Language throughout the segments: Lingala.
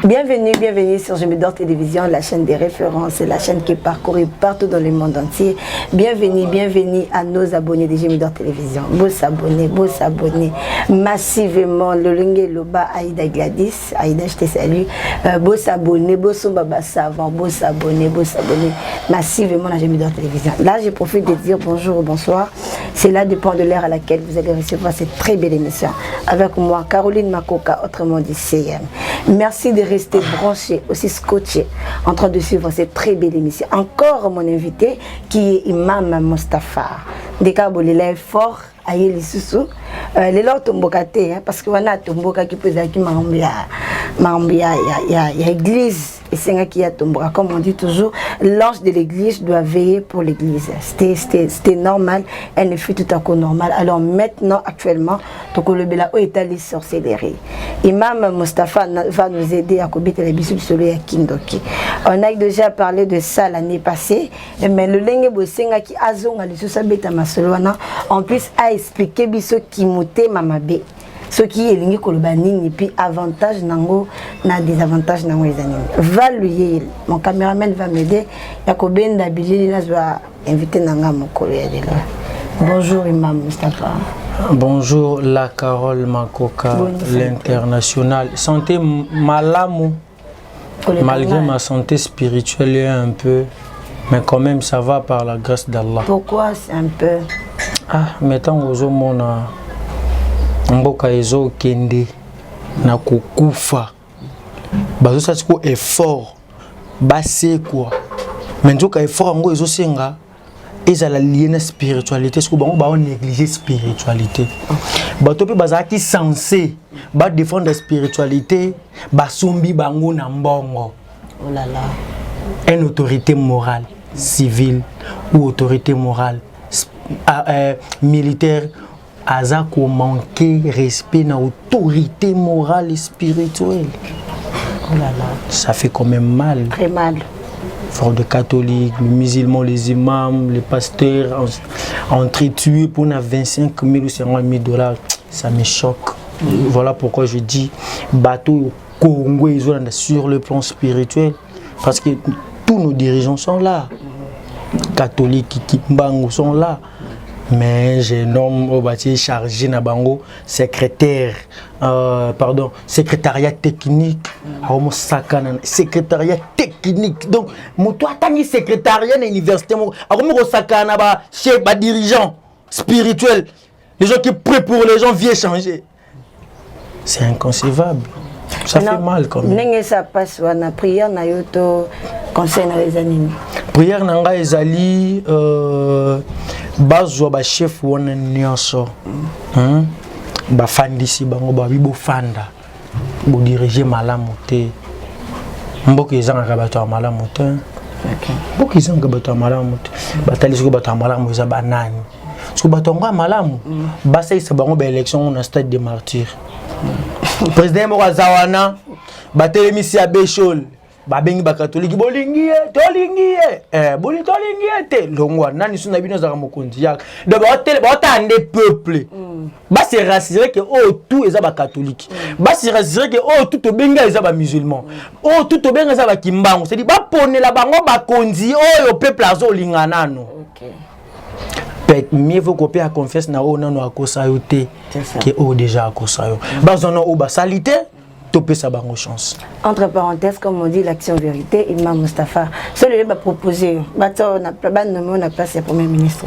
Bienvenue sur Je me dors télévision, la chaîne des références, la chaîne qui est parcourue partout dans le monde entier. Bienvenue à nos abonnés de Je me dors télévision. Beau s'abonner massivement. Le Lungue Loba, Aïda Gladys, Aïda je te salue. Beau s'abonner, beau son baba savant, beau s'abonner massivement à Je me dors télévision. Là, je profite de dire bonjour ou bonsoir. C'est là dépend de l'heure à laquelle vous allez recevoir cette très belle émission. Avec moi, Caroline Makoka, autrement dit CM. Merci de rester branché, aussi scotché, en train de suivre cette très belle émission. Encore mon invité qui est Imam Moustapha. Des cas, il est fort, il est sous. Les lots tombokate, parce qu'on a tomboka qui peut être il y a église. Et c'est qui a tombé. Comme on dit toujours, l'ange de l'église doit veiller pour l'église. C'était normal, elle ne fut tout à coup normal. Alors maintenant, actuellement, le Bela est allé sorcellerie. Imam Moustapha va nous aider à combattre les bisous sur le Kindoki. On a déjà parlé de ça l'année passée, mais le Lenge Bosenga qui a zonga les sous-sabeta masolwana, en plus a expliqué biso qui mouté mamabe. Ce qui est lié et puis avantage nango na désavantage nango les animaux. Va lui, mon caméraman va m'aider. Yakoben d'Abidjan va inviter nanga mon collègue. Bonjour Imam Moustapha. Bonjour la Carole Makoka, l'international. Santé malamu. Malgré ma santé spirituelle est un peu, mais quand même ça va par la grâce d'Allah. Pourquoi c'est un peu? Ah, mettons aux hommes mboka ezo kende na kukufa bazo sati ko effort basse quoi mais nzoka effort ngo ezo senga ezala lié na spiritualité ce que bango ba négliger spiritualité bato pe bazaki censé ba défendre la spiritualité basombi bango na mbongo. Oh là là. Une autorité morale civile ou autorité morale militaire Aza ko manquer respect na autorité morale et spirituelle. Oh là là. Ça fait quand même mal. Très mal. Fort de catholiques, les musulmans, les imams, les pasteurs, entretués pour 25 000 ou 50 000 $. Ça me choque. Voilà pourquoi je dis bateau Congo sur le plan spirituel. Parce que tous nos dirigeants sont là. Catholiques, Kimbango sont là. Mais j'ai nommé au bâti chargé na bango secrétaire secrétariat technique secrétariat technique donc mon toi tangi secrétariat na université mo akomo sakana ba chef ba dirigeant spirituel les gens qui prient pour les gens viennent changer. C'est inconcevable. Ça fait mal quand même. N'engé ça passe wana prière na yoto conseil na les animaux. Prière nanga ezali bazwa ba chef wana nyonso ba fandisi bango ba bibo fanda bo diriger malamu te mboka ezanga bato ya malamu te mboka ezanga bato ya malamu te batalisi ko bato ya malamu eza banani so bato ya malamu basaisa bango ba élection na stade des martyrs président moko azawana batelemisi ya Bechol babengi ba catholique bolingi te longwa nani suna bino za mokonzi ya de ba tande peuple ba se rassurer que tout eza ba catholique ba se rassurer que tout obenga eza ba musulman tout obenga eza ba kimbango c'est dit ba ponela bango ba konzi peuple azo lingana no. OK. Mieux vaut copier à confiance na nano akosa yo te que déjà akosa yo bazona ba salité topé sa bango chance. Entre parenthèses, comme on dit, l'action vérité, Imam Moustapha. Celui-là va proposer, on a place le Premier ministre.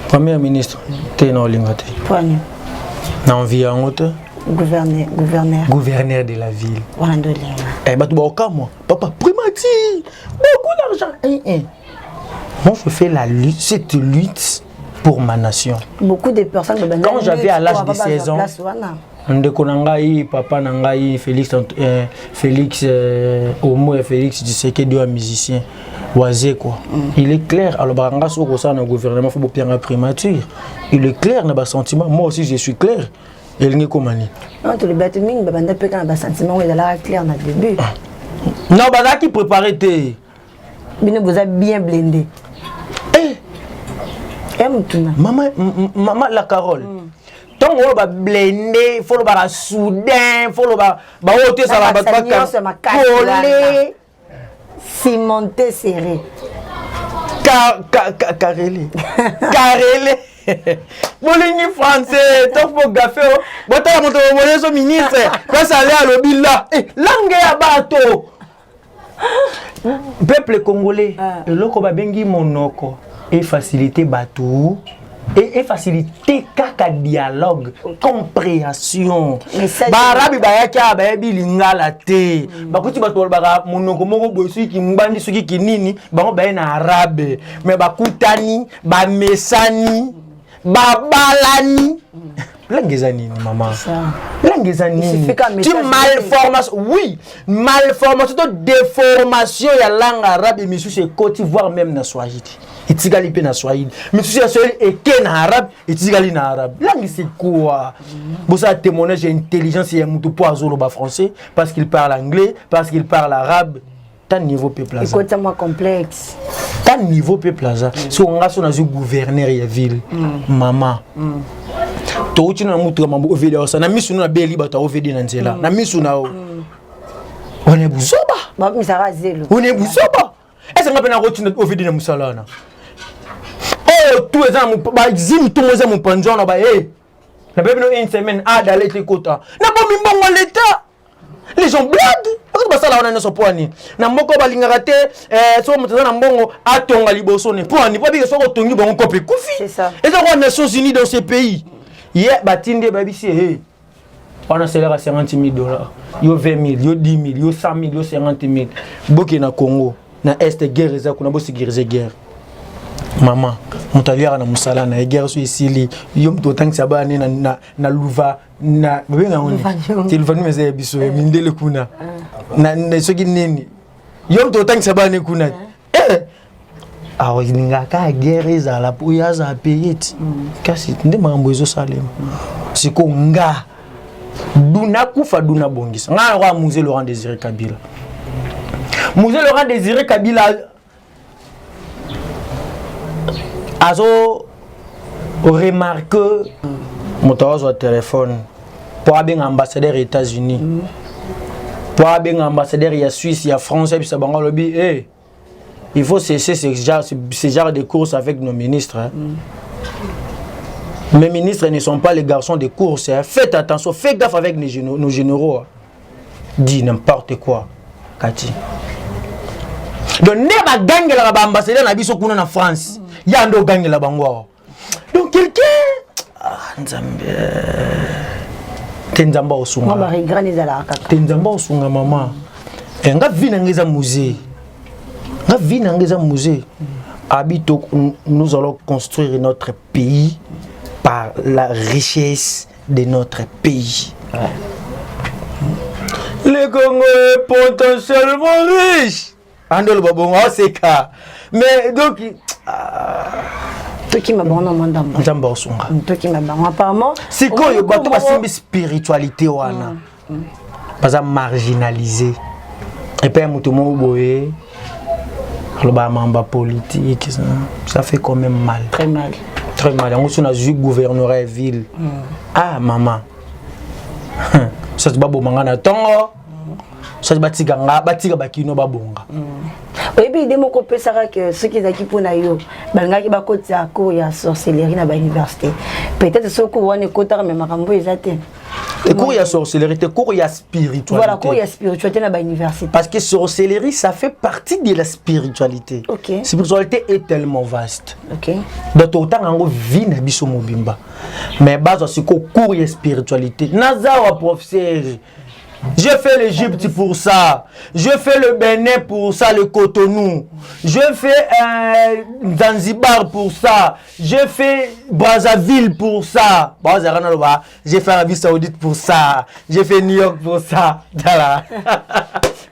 Premier ministre, tu es dans l'ingate. Premier. Dans Gouverneur. Gouverneur de la ville. Wandolinga. Eh bah tu vas au cas moi. Papa, prima primature, beaucoup d'argent. Moi, je fais cette lutte pour ma nation. Beaucoup de personnes... Quand j'avais à l'âge de 16 ans, ndeko nangai, papa nangai, Félix Omo et Félix Tshisekedi, un musicien. Oisé quoi. Il est clair, alors baranga soko ça dans gouvernement faut bien la primature. Il est clair dans bas sentiment. Moi aussi je suis clair. El ngi komani. Non, tu le bête ming banda pe quand bas sentiment il est là clair dans le début. Non, banda qui préparer té. Bino vous a bien blindé. Maman la Carole. Tant on va blender, faut le ba soudain, faut le ba haute ça va pas coller. Cimenté serré. Carrelé. Carrelé. Bolingi français, top pour gafé. Bota mon so ministre. Quand ça aller à l'obila. Langue ya bato. Peuple congolais, loko ba bengi monoko et faciliter bato. Et faciliter kaka dialogue, compréhension. Barabi bayaka bayebi lingala te. Bakuti bato baka monoko moko bosi ki mbandi soki kinini, bango baye na arabe. Mais bakutani, ba mesani, ba balani. Langezani maman. Langezani. Tu malformation. Oui, malformation, déformation ya langue arabe et monsieur c'est Côte d'Ivoire même na Swahili. Itigali pe na Swahili. Mais si c'est et ken arabe, itigali na arabe. Langue c'est quoi? Bon ça témoignage intelligence et mutu poazolo ba français parce qu'il parle anglais, parce qu'il parle arabe. Tant niveau peuple là. Écoute moi complexe. Tant niveau peuple là. Si on a son azu gouverneur ya ville. Maman. To uti na mutu mambo ovede osa na misu na beli bata ovede na nzela. Na misu na o. On est busoba. Ba misara zelo. On est busoba. Est-ce que ngapena rotina ovede na musalana? Oh, tout les ans, zim tout les ans mon panjon là bas eh. La bébé une semaine à d'aller les quotas. Na pas mi bon l'état. Les gens blaguent. Parce que ça là on a son poani. Na mboko balingaka te so mutana na mbongo atonga liboso ne poani. Pas bien so ko tongi bon copé kufi. C'est ça. Et ça on Nations Unies dans ces pays. Yeah, batinde babisi eh. On a salaire à 50 000 $. Yo 20 000, yo 10 000, yo 100 000, yo 50 000. Boki na Congo. Na Est guerre eza kuna bo sécuriser guerre. Maman, mutaliara na musala na guerre so isili. Yo mto tanki sabani na luva na benga ngoni. Telefoni meze biso mindele kuna. Na soki nini. Yo mto tanki sabani kuna. Awa ninga ka guerre ezala po yaza payeti. Kasi nde mambo ezo salema. Siko nga duna kufa duna bongisa. Nga kwa Musée Laurent Désiré Kabila. Musée Laurent Désiré Kabila azo remarque motawazo wa téléphone pour un ambassadeur des États-Unis pour un ambassadeur ya Suisse ya France et puis ça bango lobby eh il faut cesser ce genre de courses avec nos ministres hein. Mes ministres ne sont pas les garçons de course hein. Faites attention, faites gaffe avec nos généraux hein. Dis n'importe quoi Kati. Donc neba gangue la ambassadeur na biso kuna na France yando gangue la bango. Donc quelqu'un nzambe tenzamba osunga. Mama regret ezala kaka. Tenzamba osunga maman. Nga vina ngeza musée. Nga vina ngeza musée. Habito nous allons construire notre pays par la richesse de notre pays. Ouais. Le Congo est potentiellement riche. Andol babon c'est ça. Mais donc toi qui m'a bon non mandamba. Nzamba osunga. Toi qui m'a bon apparemment. C'est quoi yo bato basimbi spiritualité wana. Pas à marginaliser. Et puis mutu mo boye. Le mamba politique ça fait quand même mal. Très mal. Très mal. On a vu gouvernerait ville. Ah maman. Ça se babo mangana tongo. Ça se batika bakino babonga. Oui, puis des mots qu'on peut savoir que ceux qui sont pour naïo, balanga qui ba côté à cours ya sorcellerie na ba université. Peut-être ce cours on est côté mais makambo ezate. Les cours ya sorcellerie, les cours ya spiritualité. Voilà, cours ya spiritualité na ba université. Parce que sorcellerie ça fait partie de la spiritualité. OK. La spiritualité est tellement vaste. OK. Donc autant ngo vie na biso mobimba. Mais base aussi cours ya spiritualité. Naza wa professeur Je fais l'Égypte pour ça. Je fais le Bénin pour ça, le Cotonou. Je fais Zanzibar pour ça. Je fais Brazzaville pour ça. J'ai fait Arabie Saoudite pour ça. J'ai fait New York pour ça.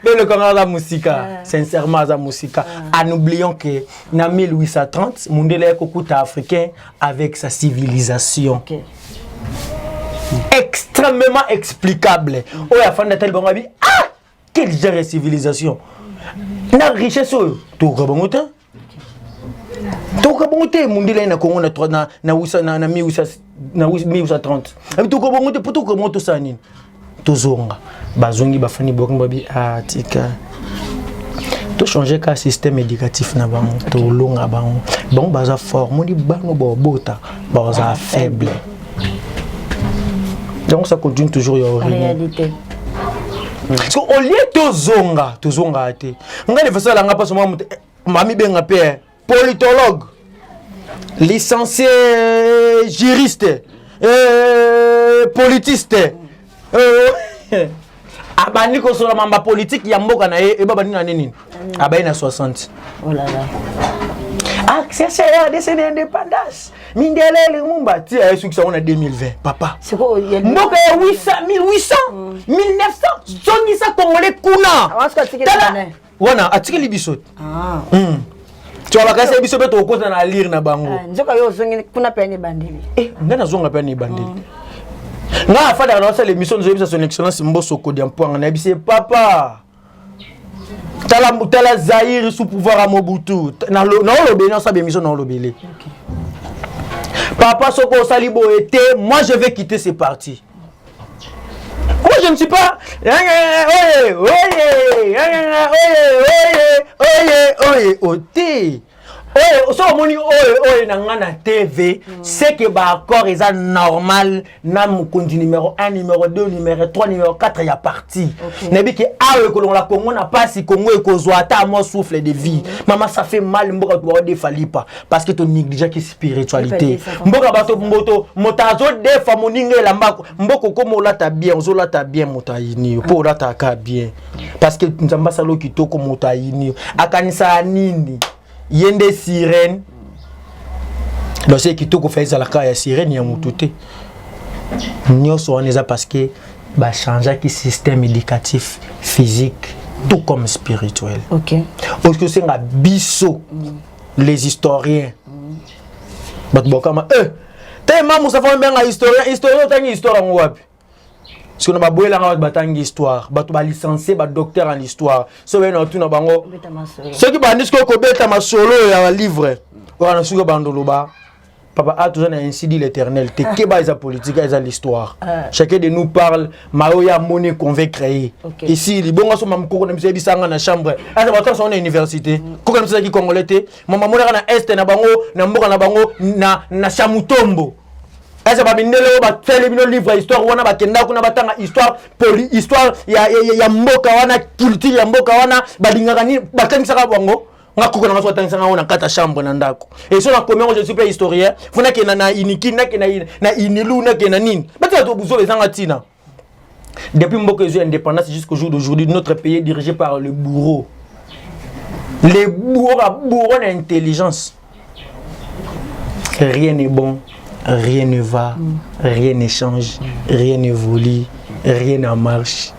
Mais le Congrès de la musique, sincèrement, la musique. En oubliant que en 1830, Mundele est un africain avec sa civilisation. Okay. Extrêmement explicable. Oh, la fin de tel bon abi. Ah, quel genre de civilisation. Na richesse tout ka bongote. Tout ka bongote Mundele na Congo na 1830. Abi tout ka bongote pour tout ka moto sanine. Tozonga bazongi bafani bokombabi atika to changer ka système éducatif na bango to longa bango bon baza fort moni bango bota baza faible, donc ça continue toujours en réalité. Parce que au lieu tozonga ate nga le fasa la nga passe moi mami benga père politologue licencié juriste politiste abani ko solo mamba politique ya mboka na ye eba bani na nini abayi na 60. Oh là là. Ah, c'est l'indépendance. Mindele le mumba ti ay suki sa on a 2020 papa. C'est quoi mboka ya 800 1800 1900 songi sa congolais kuna. Wana atiki libiso. Ah. Tu vas bakasa libiso beto ko na lire na bango. Nzoka yo zongi kuna pe ni bandeli. Ngana zonga pe ni bandeli. Nga fada dans l'émission nous avons son excellence Mbosso Kodiampoanga na bise papa tala Zaïre sous pouvoir à Mobutu na lobé na sa émission na lobélé papa soko salibo était moi je vais quitter ces partis. Moi je ne suis pas oh, so moni na TV, c'est que ba accord est normal na mukundi numéro 1, numéro 2, numéro 3, numéro 4 ya parti. Nebi que que l'on la Congo n'a pas si Congo et kozwata moi souffle de vie. Maman ça fait mal mboka to défali pas parce que tu négliges qui spiritualité. Mboka bato mboto motazo defa moninga la mbako mboko comme olata bien, ozolata bien motaini pour olata ka bien. Parce que nzamba salo kitoko motaini akanisa nini yende sirène lorsque kitoko fait la ka ya sirène ya mututé nyoso oneza parce que ba changer qui système éducatif physique tout comme spirituel. OK. Parce que c'est nga biso les historiens bat bokama tellement musa fa mbenga historien tangi histoire ngwapi parce que na baboyela nga batangi histoire bato ba licencié ba docteur en histoire so beno tuna bango ceux qui bandisent ko beta masolo ya livre wana suko bandolo ba papa a toujours ainsi dit l'Éternel te ke ba eza politique eza l'histoire chacun de nous parle maoya monnaie qu'on veut créer ici li bonga so mamko na mse bisanga na chambre asa bato so na université ko kana mse ki congolais te mama mona na est na bango na mboka na bango na Chamutombo. Asa ba mindele ba tele bino livre histoire wana ba kenda kuna batanga histoire histoire ya mboka wana culture ya mboka wana balingaka ni batangisa ka bango ngako na ngaso batangisa ngona kata chambre na ndako et so na comment je suis pas historien funa ke na iniki na ke na inilu na ke na nini batata to buzo bezanga tina depuis mboka ezo indépendance jusqu'au jour d'aujourd'hui notre pays est dirigé par le bourreau d'intelligence. Rien n'est bon. Rien ne va, rien ne change, rien n'évolue, rien ne marche.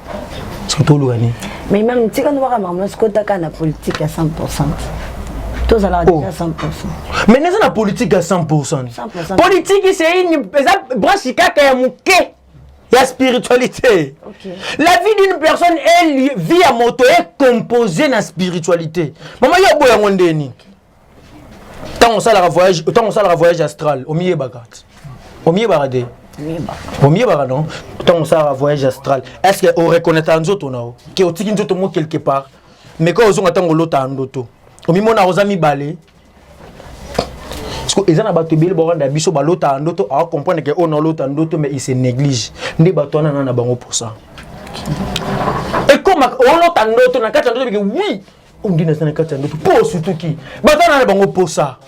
Surtout l'année. Mais même si on voit la politique à 100%, tous allons déjà à 100%. Mais nous avons la politique à 100%. Politique, c'est une branche qui est la spiritualité. La vie d'une personne, elle vit à moto, est composée de la spiritualité. Maman, il y a beaucoup de monde. Tant on sait le voyage astral, au milieu bagat. Au milieu baradé. Au milieu baradon. Tant on sait le voyage astral. Est-ce qu'on reconnaît un autre ou que au tiki nzoto mo quelque part. Mais quand on attend l'autre en auto. Au milieu na osami balé. Parce que les gens ont été boranda biso l'autre en auto à comprendre que on a l'autre en auto mais ils se négligent. Ndi bato na na bango pour ça. Et comme on l'autre en auto na kata auto oui. On dit dans les 4 ans pour surtout qui batana bango pour ça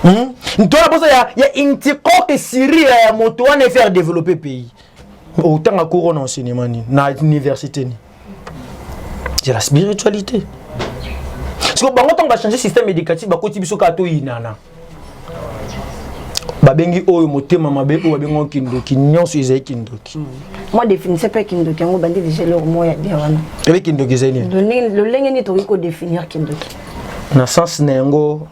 toi la il y a une petite Syrie ya moto on faire développer pays autant à cours en enseignement na université c'est la spiritualité. Parce que bango on va changer système éducatif ba koti biso ka to inana ba bengi oyo motema mabe o ba bengo kindoki nyonso ezai kindoki. Moi définissais pas kindoki ngo bandi déjà leur mot ya bien wana. Avec kindoki zeni le lenge ni to ko définir kindoki na sens nengo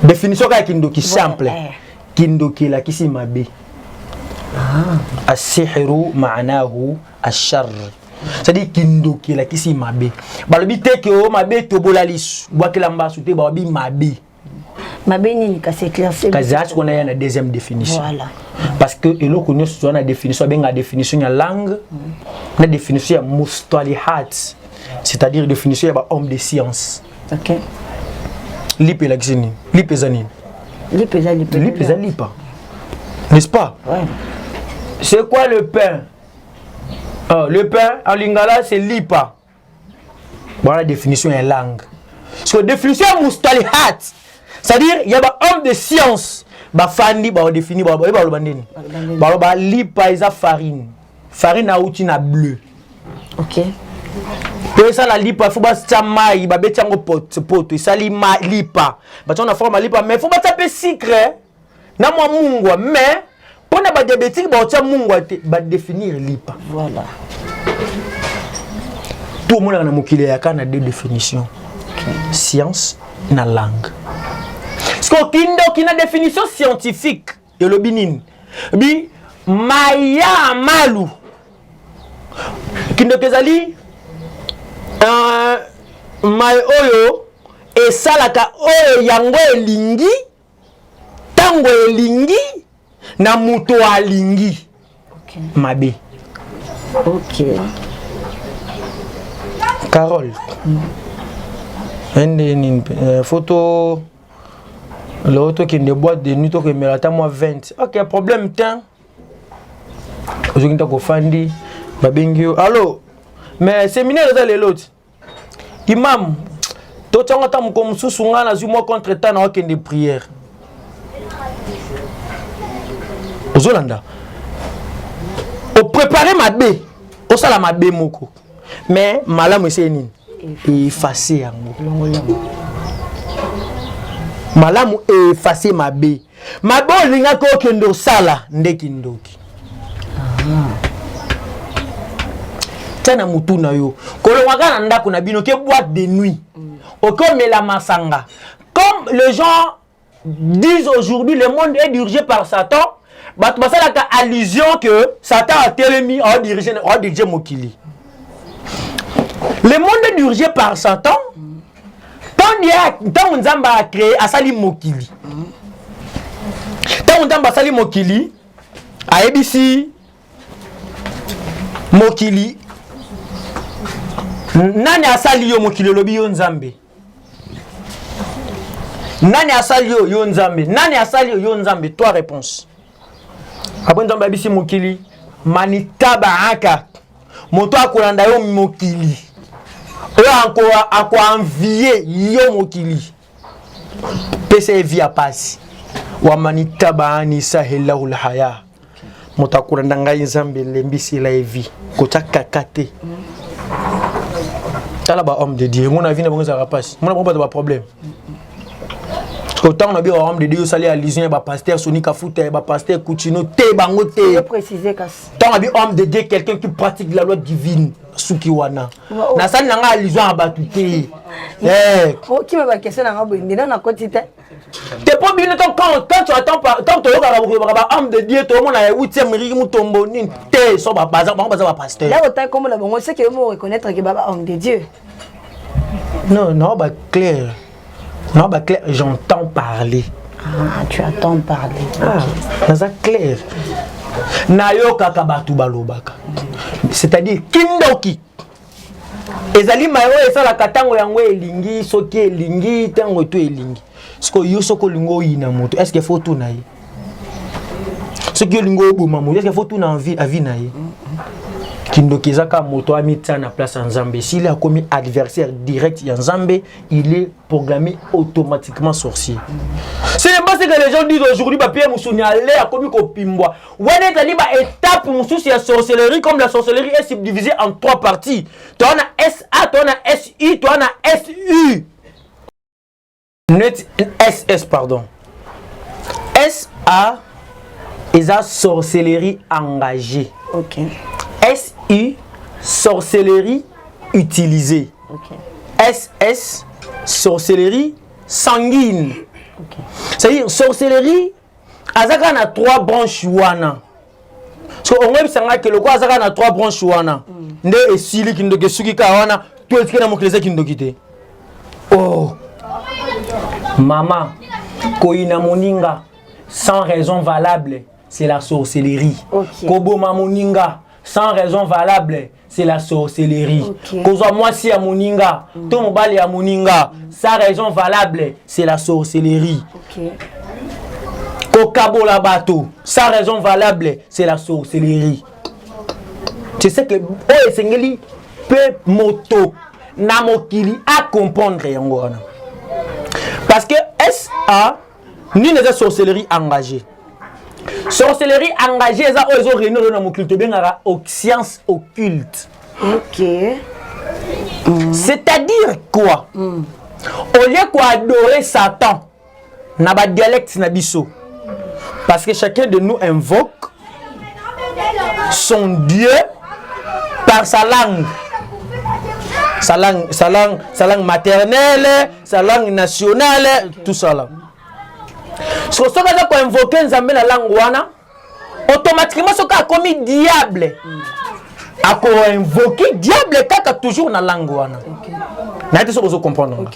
définition ka kindoki simple kindoki la kisi mabe. As-sihru ma'nahu ash-sharr. C'est-à-dire kindoki la kisi mabe. Balobi te ke o mabe to bolalis. Boa ke lamba souté ba bi mabe. Mabe ni ka s'éclaircir. Kazas qu'on a une deuxième définition. Voilà. Parce que elo connaît soit la définition ben la définition ya langue, la définition ya mustalihat. C'est-à-dire définition ya homme de science. OK. Lipe la xini, lipe zanine. Lipe lipa. N'est-ce pas? Ouais. C'est quoi le pain? Le pain en lingala c'est lipa. Voilà la définition en langue. Parce que définition mustalihat, c'est-à-dire il y a un homme de science, ba fandi ba défini ba lo bandeni. Ba lipa isa farine. Farine a outil na bleu. OK. Pour ça la lipa faut ba tsamai ba betango poto ça lipa. Ba tona forme lipa mais faut ba taper sucre. Na moi mungwa mais pour na ba diabétique ba tia mungwa te ba définir lipa. Voilà. Tout le monde a mokile ya kana deux définitions. Science na langue. Parce que kindo na définition scientifique et le binin. Bi maya malu. Kindo kezali mai oyo esalaka oyo yango elingi tango elingi na muto alingi. OK. Mabe. OK. Carole. Photo l'autre qui ne boîte de nuit que me la moi 20. OK, problème temps. Aujourd'hui tu fandi babengio. Allô. Mais séminaire dans les l'autre. Imam, to tanga tam comme susunga na zuma contre temps na aucune de prière. Ozolanda. Au préparer ma bé. Au sala ma bé moko. Mais malamu c'est nini? Effacer yango. Malamu effacer ma bé. Ma bé linga ko kendo sala ndeki ndoki. Tana mutu na yo. Kolongaka na ndako na bino ke boîte de nuit. Okome la masanga. Comme les gens disent aujourd'hui le monde est dirigé par Satan, bah ça la allusion que Satan a télémi à diriger Mokili. Le monde est dirigé par Satan. Tant Nzamba a créé Asali Mokili. Tant Nzamba Asali Mokili, a ABC Mokili. Nani asali yo Mokili lobi yo Nzambe. Nani asali yo Nzambe. Nani asali yo Nzambe. Trois réponses. Après Nzamba ABC Mokili, manitaba aka. Moto akolanda yo Mokili. Oyo ako envier yo Mokili. Pese via pasi. Wa manitaba ani sahilahul haya. Moto akolanda ngai Nzambe lembisi la vie. Kota kakate. Tala ba homme de Dieu. Mon avis n'a pas de passe. Mon n'a pas de problème. Autant on a bien homme de Dieu salé à l'usine ba pasteur Sonika Fouta ba pasteur Couchino te bango te. Je préciser kas. Tant on a bien homme de Dieu quelqu'un qui pratique la loi divine Sukiwana. Na sali nanga allusion abatuté. Qui m'a question nanga bondi na quantité. T'es pas bien quand tu attends pas tant tu ba homme de Dieu tout le monde a 8e rigi mutombo ni te so ba pasteur. Là autant comme la bon c'est que me reconnaître que baba homme de Dieu. Non, bah clair. Non, bah clair, j'entends parler. Ah, tu entends parler. Ah, c'est clair. Nayoka kabatu balobaka. C'est-à-dire kindoki. Ezali mayo esa la katango yango elingi soki elingi tango to elingi. Siko yo soko lingo ina moto. Est-ce qu'il faut tout naï? Ce que lingo boma moto, est-ce qu'il faut tout na envie à vie naï? Kindokezaka moto a mis ça na place en Zambé. S'il a commis adversaire direct en Zambé, il est programmé automatiquement sorcier. Ce n'est pas ce que les gens disent aujourd'hui, Pierre Moussouni a l'air comme Kopimboa. On est allé à étape Moussous, la sorcellerie, comme la sorcellerie est subdivisée en 3 parties. Tu as SA, tu as SI, tu as SU. SS, pardon. SA est la sorcellerie engagée. Ok. SI, sorcellerie utilisée. Ok. SS, sorcellerie sanguine. Ok. C'est-à-dire, sorcellerie, Azaka na 3 branches wana. So, on va dire que le quoi Azaka na 3 branches wana. Nde esili kindoke suki ka wana, tout est na mokleze kindokite. Oh. Maman, koina moninga, sans raison valable, c'est la sorcellerie. Okay. Koboma moninga, sans raison valable, c'est la sorcellerie. Okay. Kozwa mwasi ya moninga, to mobali ya moninga, sans raison valable, c'est la sorcellerie. Ok. Kokabola bato, sans raison valable, c'est la sorcellerie. Tu sais que oh esengeli pe moto na mokili a comprendre yango wana. Parce que SA ni les sorcellerie engagée. Sorcellerie engagée, ça ils ont réuni dans mon culte bien aux sciences occultes. Ok. C'est-à-dire quoi? Au lieu quoi adorer Satan, n'a pas dialecte na biso. Parce que chacun de nous invoque son Dieu par sa langue. Sa langue maternelle, sa langue nationale, tout ça là. Si on a invoqué la langue wana, automatiquement ce qui a commis diable, a invoqué diable qui a toujours la langue wana. N'a été supposé comprendre.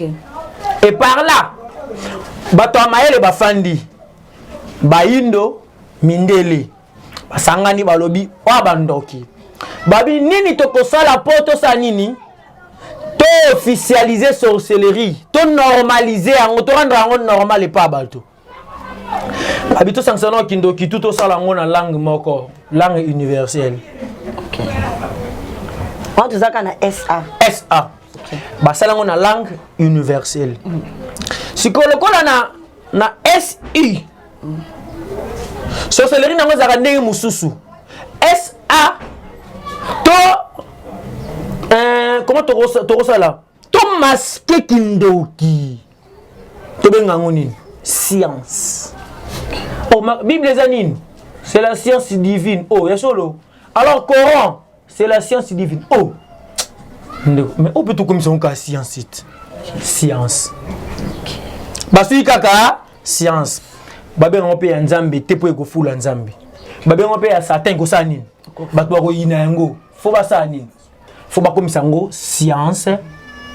Et par là, bato amaele bafandi, baindo mindele, basangani balobi wa bandoki. Babi nini tokosala poto sa nini? To officialiser sorcellerie, to normaliser, to rendre normal et pas bato. Habito sanctionno kindoki tout ça la langue moko, langue universelle. Ok. On dit ça qu'on a SA. SA. Ok. Bah ça la langue universelle. Si ko lokola na SI. Sorcellerie na ngozaka ndenge mususu. SA to comment tu ça là? To masque kindoki. To benga ngoni science. Oh, ma Bible zanine, c'est la science divine. Oh, y'a solo. Alors Coran, c'est la science divine. Oh. Mais on peut tout comme ça on science. Science. Basui kaka science. Babé on peut nzambe te po ko fula nzambe. Babé on peut Satan ko sanine. Bato ko yina ngo. Faut ba sanine. Faut ba comme ça ngo science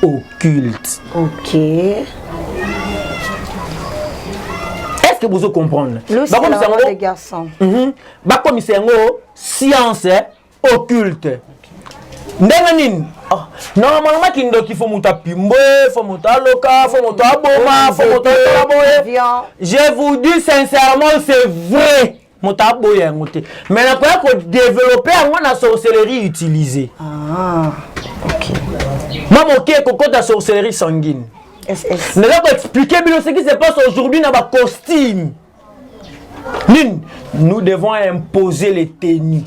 occulte. Ok. Est-ce que vous comprenez? C'est la des garçons. Bah comme c'est un science occulte. Ndenganin. Normalement qu'il faut monter pimbo, faut monter loka, faut monter boma, faut monter boye. Je vous dis sincèrement c'est vrai. Monter boye monter. Mais après qu'on développer la sorcellerie utilisée. Ah. OK. Maman OK coco de sorcellerie sanguine. SS. Nous allons expliquer bien ce qui se passe aujourd'hui dans ma costume. Nous devons imposer les tenues.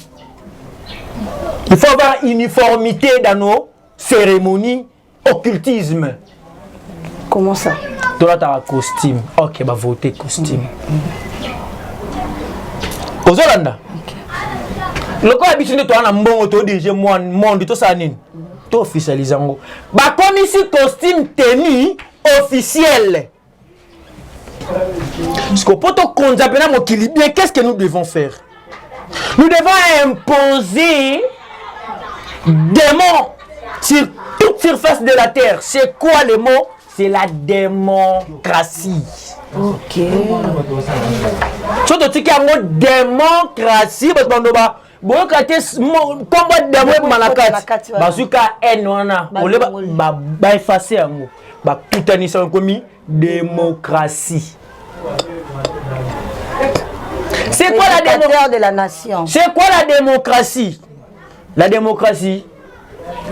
Il faut avoir uniformité dans nos cérémonies occultisme. Comment ça? Tu as un costume. Ok, bah voter costume. Aux Hollanda. Le cas habitué de toi, on a un bon auto déjà monde tout ça nini. Tout officialisant. Bah comme ici costume tenue officiel. Parce que pour te condamner mon bien, qu'est-ce que nous devons faire? Nous devons imposer des mots sur toute surface de la terre. C'est quoi le mot? C'est la démocratie. Ok. Surtout tu as un mot démocratie parce que bon quand combat de malakati bazuka enwana ole ba effacer yango ba kutanisa comme démocratie. C'est quoi la démocratie de la nation? C'est quoi la démocratie? la démocratie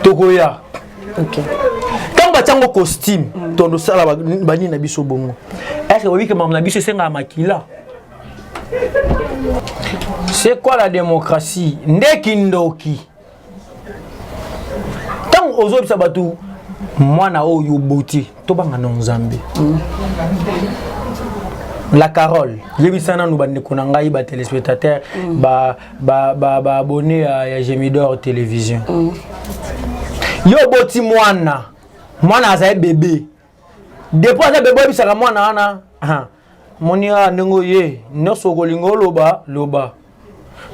tokoya. OK. Quand batango costume tondo sala bani na biso bongo. Est-ce que oui que na biso senga makila? C'est quoi la démocratie? Ndekindoki. Tant ozo sabatu mwana oyo boti to banga na Nzambe. La Carole, yebisana nous bande konanga ba téléspectateurs ba abonné à Gemidor télévision. Yo boti mwana aza bébé. Depuis aza bébé bisaka mwana ana monia ndenge ye noso kolingo loba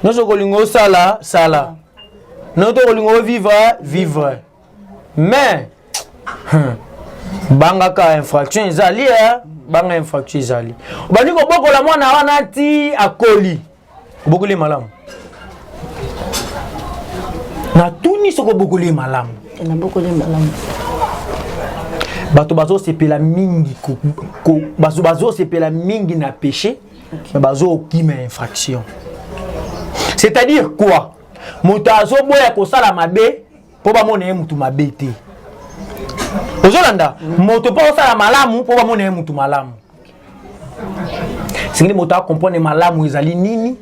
noso kolingo sala noto kolingo vivre mais banga ka infraction ezali banga infraction ezali bani ko bokola mwana wana ti akoli bokole malamu na tuni soko bokole malamu na bokole malamu bato bazo sepela mingi bazo sepela mingi na péché mais bazo okima infraction. C'est-à-dire quoi? Moto azo boya ko sala mabe po ba mona mutu mabe te. Ozolanda moto po sala malamu po ba mona mutu malamu. Singi moto a comprendre malamu ezali nini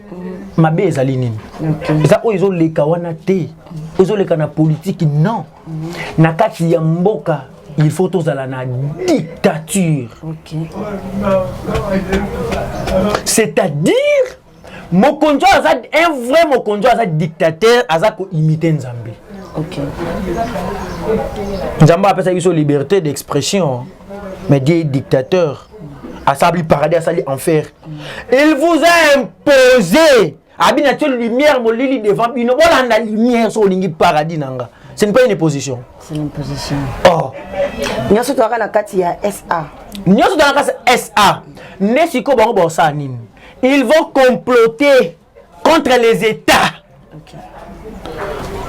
mabe ezali nini. Eza o ezo leka wana te. Ezo leka na politique non. Na kati ya mboka il faut tous aller na dictature. OK. C'est-à-dire mokonjo aza un vrai mokonjo aza dictateur aza ko imiter Nzambe. OK. Nzambe appelle ça liberté d'expression mais Dieu est dictateur. Asabli paradis asali enfer. Il vous a imposé habitude lumière molili devant bino voilà la lumière sur lingi paradis nanga. Ce n'est pas une imposition. C'est une imposition. Oh. Nyoso to na kati ya SA. Nyoso to na kati SA. Nesiko bango bosa nini. Ils vont comploter contre les États. OK.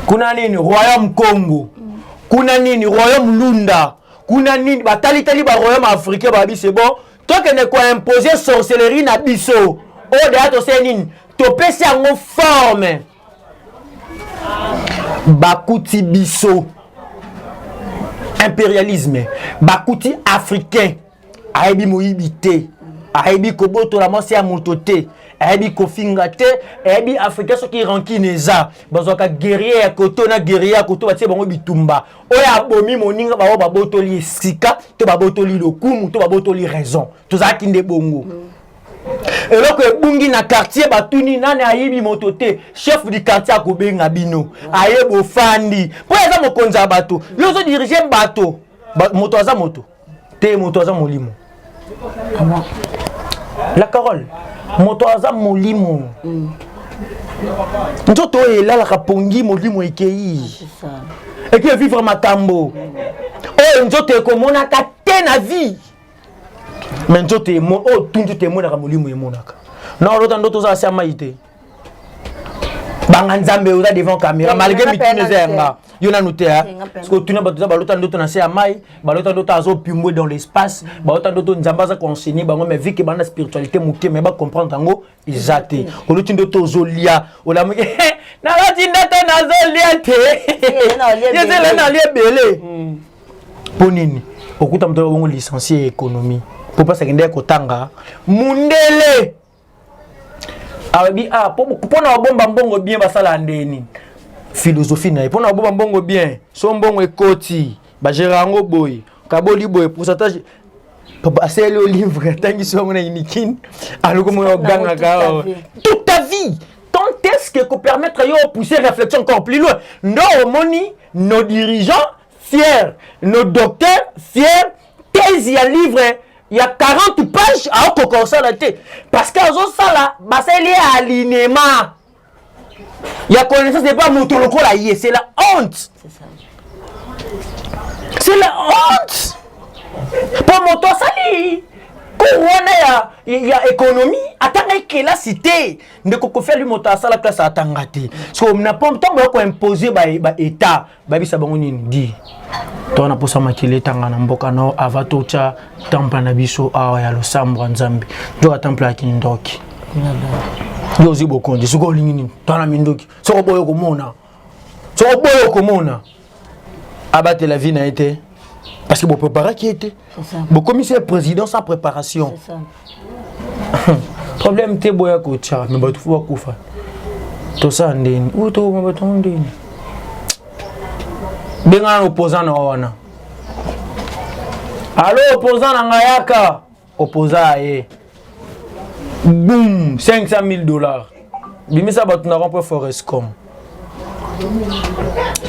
Kuna nini Royaume Congo. Kuna nini Royaume Lunda. Kuna nini batali ba Royaume africain ba bi c'est bon. Toi que ne quoi imposer sorcellerie na biso. O de ato c'est nini. To pesi en forme. Bakuti biso impérialisme bakuti africain aibi moibité aibi koboto la mosi ya mototé aibi kofingate aibi africain so ki rankineza bazoka guerrier ya koto na guerrier ya koto batie bango bitumba oya bomi moninga bawo babotoli sika to babotoli lokumu to babotoli raison to zaki nde bongo. Et donc bungi na quartier batuni nane ayibi mototé chef du quartier akobenga bino ayebo fandi po eza mokonza bato yozo diriger bato moto aza moto te moto aza molimo. La Carole moto aza molimo nzoto elala kapongi molimo ekei C'est ça. et qui vivre makambo oh nzoto ekomona ta te na vie. Mais nzoto emo o tuntu te mona ka molimo emonaka na rota ndoto za sia maite banga Nzambe oza devant caméra malgré mitune zenga yona nutea parce que tuna bato za balota ndoto na sia mai balota ndoto azo pimwe dans l'espace balota ndoto Nzambe za conseiller bango mais vu que bana spiritualité muke mais ba comprendre ngo izate oluti ndoto zolia olamu na lati ndoto na zolia te yezela na lie belé ponini okuta mto bongo licencié économie pour pas s'agender kotanga mundele abi pona bomba mbongo bien basala ndeni philosophie na pona bomba mbongo bien so mbongo ekoti ba gerango boy kaboli boy pourcentage papa c'est le livre tangi so ngona inikin aloko mo ganga ka toute ta vie quand est-ce que permettre yo pousser réflexion encore plus loin non moni nos dirigeants fiers nos docteurs fiers thèse ya livre. Il y a 40 pages à Okokorsa la tête. Parce qu'à Zosala, c'est lié à l'alignement. Il y a connaissance, c'est pas mon toloko là, c'est la honte. C'est la honte. Pour mon toit, sali. Couronne, il y a économie. Attends, qu'il a cité. Ne peut faire lui monter à la classe à Tangati. Parce qu'on n'a pas le temps de imposer l'État. Babi Sabonini dit. Tona posa makile tanga na mboka no avatocha temple na biso awa ya losambo Nzambe do temple ya kindoki yo zibo konde suko lingini tona mindoki soko boyo komona so boyo komona abattre la vie n'a été parce que vous préparez qui était. Vous commissaire président sans préparation. C'est ça. Problème te boya ko tcha mais ba tu faut kufa. To ça ndeni. Ou to ba to ndeni. Benga opposant na wana. Allo opposant na ngayaka. Opposant ye. Boum, $500,000. Bimisa ba tu na remplir Forescom.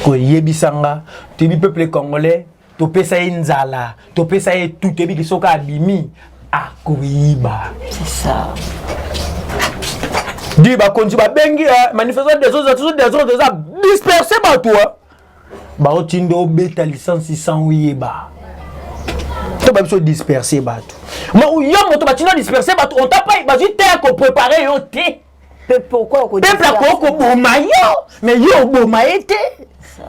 Ko yebisanga, tu bi peuple congolais. To pesa inzala, to pesa tout, to bi kisoka abimi akuiba. C'est ça. Di ba konti ba bengi manifestation des autres disperser ba toi. Ba otindo beta licence 600 yeba. To ba biso disperser ba tout. Mais ou yom to ba tindo disperser ba tout, on t'a pas ba juste ko préparer yo té. Pourquoi on peuple ko bomayo, mais yo bomaete. Ça.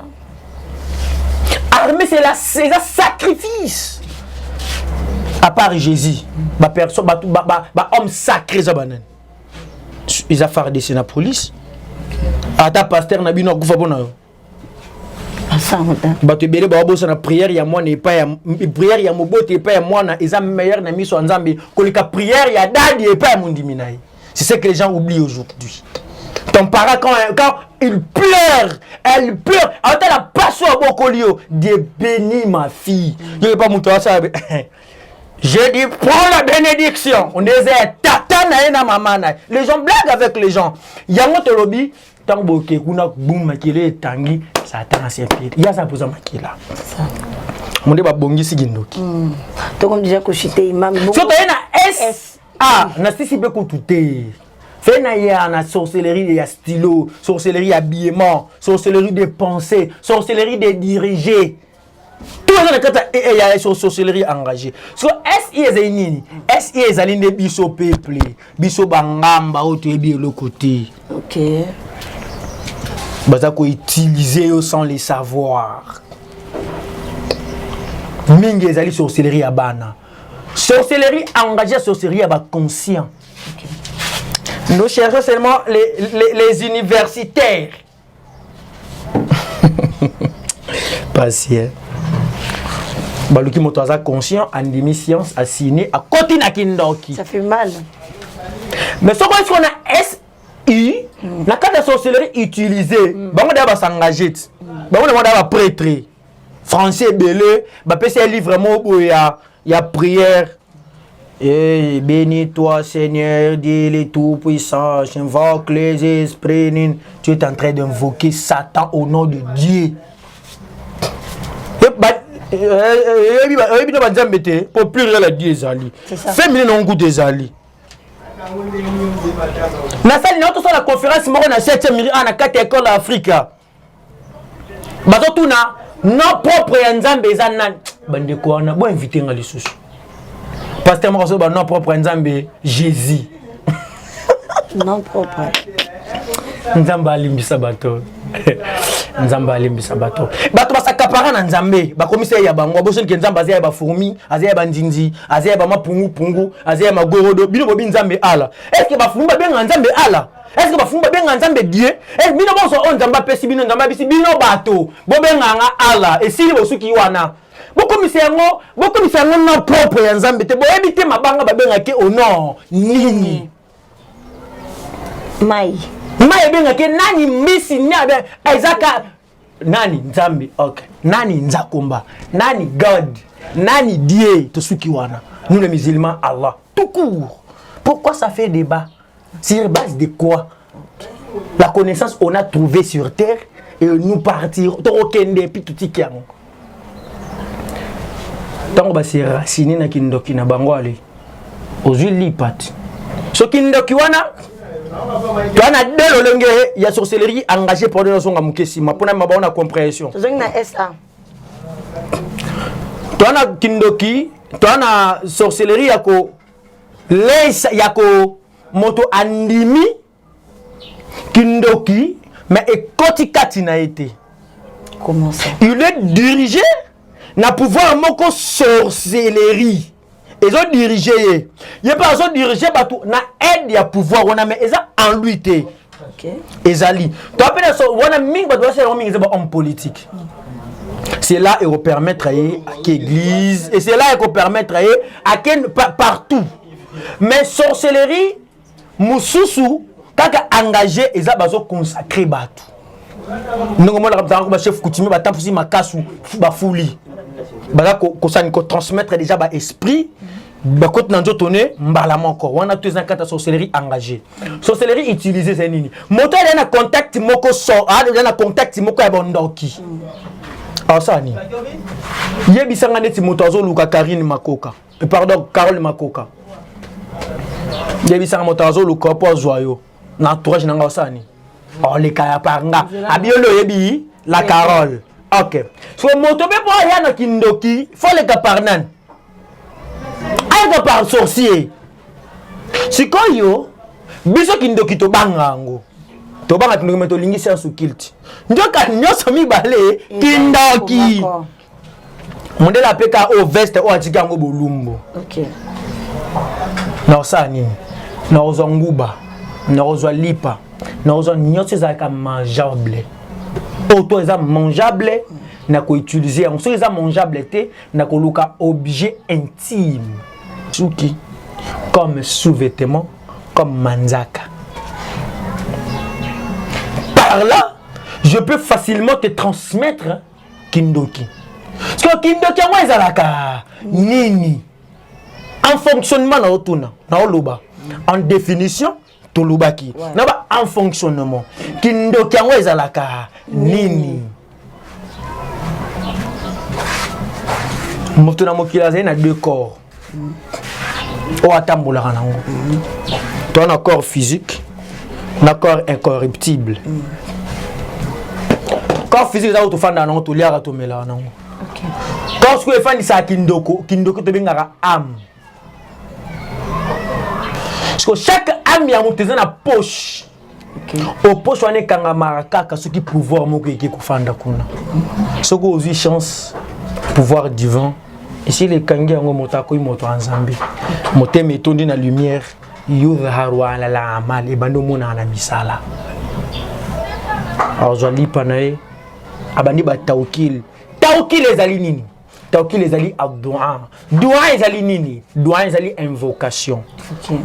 Armée, c'est un sacrifice. À part Jésus, ma personne, homme sacré, ils ont fait des la police. À ta pasteur, n'a bien pas bon. Tu belé babo na prière ya moi n'est pas prière ya mobote pas moi na ils ont meilleur na miso nzambe que la prière ya dadi et pas mon diminaï. C'est ce que les gens oublient aujourd'hui. Ton parent, quand il pleure, elle pleure. Alors, tu as la passion à Bokolio. Dieu bénit ma fille. Je ne vais pas monter ça. Je dis, prends la bénédiction. On disait, tata na maman. Les gens blaguent avec les gens. Il y a un lobby. Tant que kuna boum makile tangi, ça attend à ses pieds. Il y a ça pour ça makila. On dit, bongi si gindoki. Donc, comme déjà, que j'étais imam. Surtout, il y a S. Ah, n'a si si peu qu'on tout est. Fait na sorcellerie de stylo, sorcellerie habillement, sorcellerie de pensée, sorcellerie de diriger. Tout ça il y a sorcellerie engagée. So SI ezini, SI ezalinde biso peuple, biso bangamba otebi le côté. OK. Baza ko utiliser sans les savoir. Mingi ezali sorcellerie abana. Sorcellerie engagée, sorcellerie aba conscient. OK. Nous cherchons seulement les universitaires. Patient. Baluki motoza conscient en demi-science assigné à côté na kindoki. Ça fait mal. Mais ce qu'on a SI, la carte de sorcellerie utilisée, bango d'aba s'engager. Bango d'aba prêtre. Français belé, ba pese livre mo ya prière. Et bénis-toi, Seigneur, Dieu le Tout-Puissant, j'invoque les esprits. Tu es en train d'invoquer Satan au nom de Dieu. Pour plus rien la Dieu Zali. Fais-moi non goût des Ali. Na salle notre sur la conférence moro na 7e million na 4 écoles d'Afrique. Bato tuna non propre ya Nzambe ezana bande ko na bo inviter nga lisusu. Pasteur Moroso ba non propre Nzambe Jésus. Non propre. Nzambe alimbisa bato. Nzambe alimbisa bato. Bato basakapara na Nzambe, ba commissaire ya bango, boso ke Nzambe azaya ba fourmi, azaya ba ndinzi, azaya ba mapungu, azaya magorodo, bino bobi Nzambe ala. Est-ce que ba fourmi ba benga Nzambe ala? Est-ce que ba fourmi ba benga Nzambe Dieu? Eh bino boso on Nzambe pesi bino Nzambe bisi bino bato, bo benga nga ala, et si bosuki wana. Beaucoup commissaire non propre ya Nzambe te bo ebite mabanga ba benga ke au nom nini. Mai benga ke nani misi nyabe Isaac nani Nzambe okay nani Nzakomba nani God nani Dieu tosuki wana nous les musulmans Allah tout court. Pourquoi ça fait débat? Sur base de quoi? La connaissance on a trouvé sur terre et nous partir torokende puis tout tikiango tango basi racine na kindoki na bango ale ozui lipat so kindoki wana tu as deux lolenge il y a sorcellerie engagée pour donner son amukesi ma pona mabona compréhension tu as SA tu as kindoki tu as sorcellerie yako les yako moto andimi kindoki mais ekoti kati na été comment ça il est dirigé na pouvoir moko sorcellerie. Ils ont dirigé. Il n'y a pas de diriger na aide ya pouvoir on a mais ils ont en lui té. ezali to apena so wana mingi ba doit faire mingi c'est homme politique. C'est là et permettre à l'église et c'est là et permettre à partout. Mais sorcellerie mususu kaka engagé eza bazo consacrer batu. Nous on la chef coutumier ba tampusi makasu ba fouli. Ba ko ça ko transmettre déjà ba esprit ba côté nanzo toné mbala moko. Wana tous en kata sorcellerie engagée. Sorcellerie utilisée c'est nini? Moto est na contact moko so, a na contact moko ya bondoki. Asani. Yebisanga neti moto azoluka Karine Makoka. Pardon, Carole Makoka. Yebisanga moto azoluka po joyo. Na entourage nanga osani. Oh les kaya panga. Abiolo yebi la Carole. OK. So moto be po ya na kindoki, faut les kaparnan. Ayo par sorcier. Sikoyo biso kindoki to bangango. To banga kindoki to lingi science occulte. Ndoka nyoso mibale kindoki. Mondela peka o veste o atika ngo bolumbo. OK. Na osani. Na ozanguba. Na ozalipa. Na ozanyoso zaka mangeable. Auto eza mangeable na ko utiliser en so eza mangeable te na ko luka objet intime. Suki comme sous-vêtement, comme manzaka. Par là, je peux facilement te transmettre kindoki. Parce que kindoki moi ezalaka nini en fonctionnement na otuna na oloba en définition to lobaki na ba en fonctionnement kindoki moi ezalaka nini moto na mokila na deux corps o atambola nango to na corps physique na corps incorruptible. Corps physique za utofanda nango to liara to mela nango. OK. Quand ce que fani sa kindoko to bengaka âme. Parce que chaque âme ya moto na poche. OK. Au poche wane kanga marakaka ce qui pouvoir moko eke kufanda kuna. Ce que aussi chance pouvoir divin. Ici les kangi yango motako moto nzambe. Mote metondi na lumière yudharu ala la amal ebando mona na misala. Alors joli panae abandi ba tawkil. Tawkil ezali nini? Tawkil ezali abdua. Dua ezali nini? Dua ezali invocation. OK.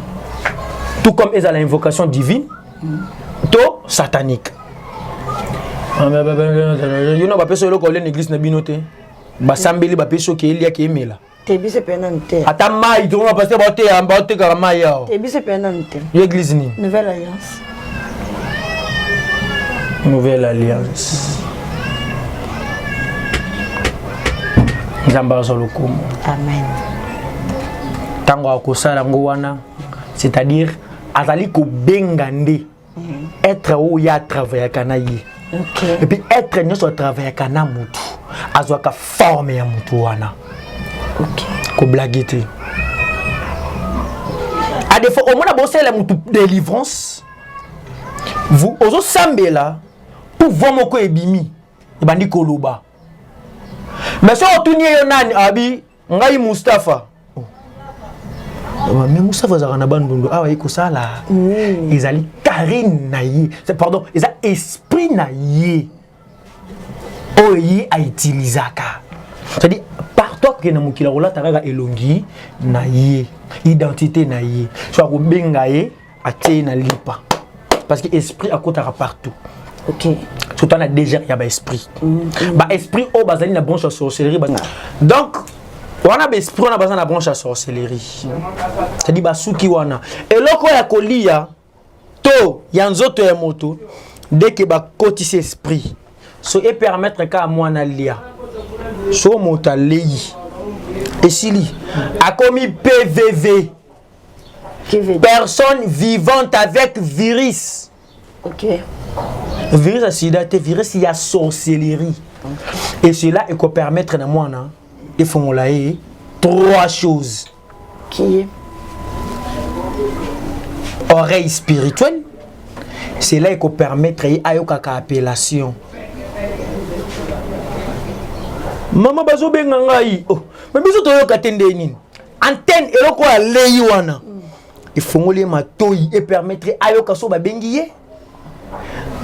Tout comme ezali invocation divine, to satanique. You know ba peso lo ko le église na binote. Ba sambeli ba peso ke elia ke emela. Tebise penante. Ata mai to ba pasteur ba te ka mai ya. Tebise penante. L'église ni. Nouvelle alliance. Nouvelle alliance. Nzamba solokumu. Amen. Tango akosala ngo wana, c'est-à-dire azali ko bengande être où ya travailler kanayi. OK. Et puis être nous so travailler kana mutu. Azwaka forme ya mutu wana. OK. Ko blaguete. À des fois au moins bosser la mutu délivrance. Vous ozo sambela pour voir moko ebimi. Ebandi koloba. Mais si on tourne yo nani abi ngai Mustafa. Mais Mustafa za kana bandundo awa iko sala. Ezali Karine na ye. Pardon, eza esprit na ye. Oyi a utilisaka. C'est-à-dire partout que na mukila rola taraka elongi na ye. Identité na ye. Soit ko benga ye atie na lipa. Parce que esprit a kotaka partout. OK. Surtout on a déjà il y a esprit. Ba esprit au bazali na branche à sorcellerie. Donc on a esprit on a besoin na branche à sorcellerie. C'est-à-dire ba suki wana. Et loko ya kolia to yanzoto ya moto dès que ba kotisi esprit. So et permettre ka moi na lia. So mota lei. Et sili a commis PVV. Personne vivante avec virus. OK. Virus à sida, virus il y a sorcellerie. Et cela il peut permettre à moi de faire trois choses. Qui est oreille spirituelle. Cela il peut permettre à yoka appellation. Maman bazo benga ngai. Oh, mais biso to yoka tende nini? Antenne eloko ya leyi wana. Il faut ngoli matoi et permettre à yoka so ba bengiye.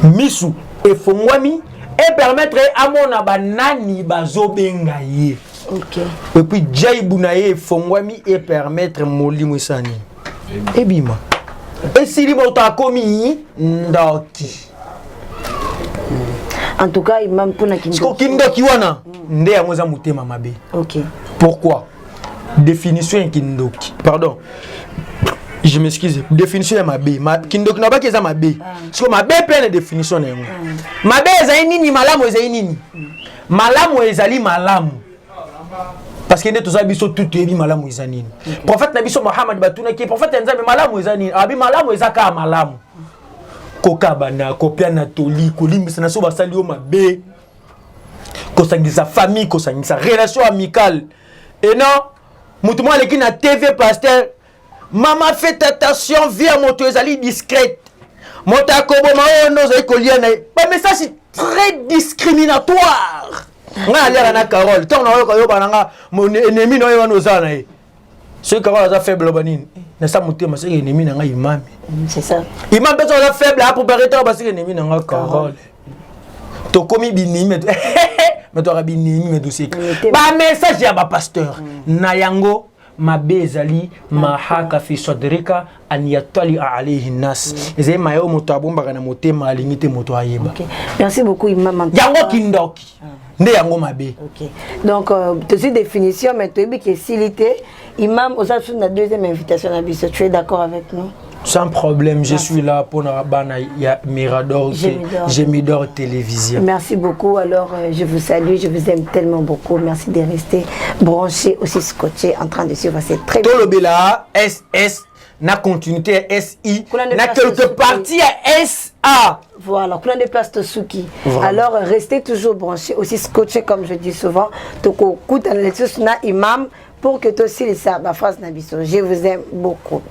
misu efongwami et permettre à mon abanani bazobenga ye. Ok. Et puis jaibu na ye efongwami et permettre molimo sani. Ebima. Et si li moto akomi ndoki. En tout cas, imam pona kindoki. Kindoki wana nde ya moza mutema mabe. Ok. Pourquoi? Définition kindoki. Pardon. Je m'excuse. Définition ya mabe. Kindoki na ba keza mabe. Parce que mabe plein de définition na yango. Mabe ezali nini malamu ezali nini? Malamu ezali malamu. Parce que nous avons biso tout ebi malamu ezali nini. Prophète nabiso Muhammad batuna ki prophète nzambe malamu ezali nini? Abi malamu ezaka malamu. Koka bana kopia na toli kolimbisa na so basali o mabe. Kosangisa famille, kosangisa relation amicale. Et non, mutu mo leki na TV pasteur. Maman faites attention, viens moto ezali discrète. Mota kobo ma ono zali kolia na. Mais ça c'est très discriminatoire. Nga alia na Carole, tant na yo bananga mon ennemi no yo noza na ye. Ce Carole a faible banine. Na sa mutema c'est ennemi na nga imam. C'est ça. Imam beso a faible pour paraître parce que ennemi na nga Carole. To komi binimi mais to rabinimi mais dossier. Ba message ya ba pasteur. Na yango mabe ezali mahaka fi sadrika an yatali alayhi nas. Ezali mayo moto abombaka na motema alingite moto ayeba. OK. Merci beaucoup imam. Yango kindoki. Nde yango mabe. OK. Donc tu as définition mais tu es que silité imam aux autres la deuxième invitation à biso. Tu es d'accord avec nous? Sans problème, je suis là pour Mirador Gémidor Télévision. Merci beaucoup. Alors, je vous salue, je vous aime tellement beaucoup. Merci de rester branché, aussi scotché, en train de suivre. C'est très bien. Tout le bela, SS, na continuité SI, na quelques parties à SA. Voilà, plein de places Tosuki. Alors, restez toujours branché, aussi scotché, comme je dis souvent. Toko kout na imam pour que toi aussi les sa phrase nabiso. Je vous aime beaucoup.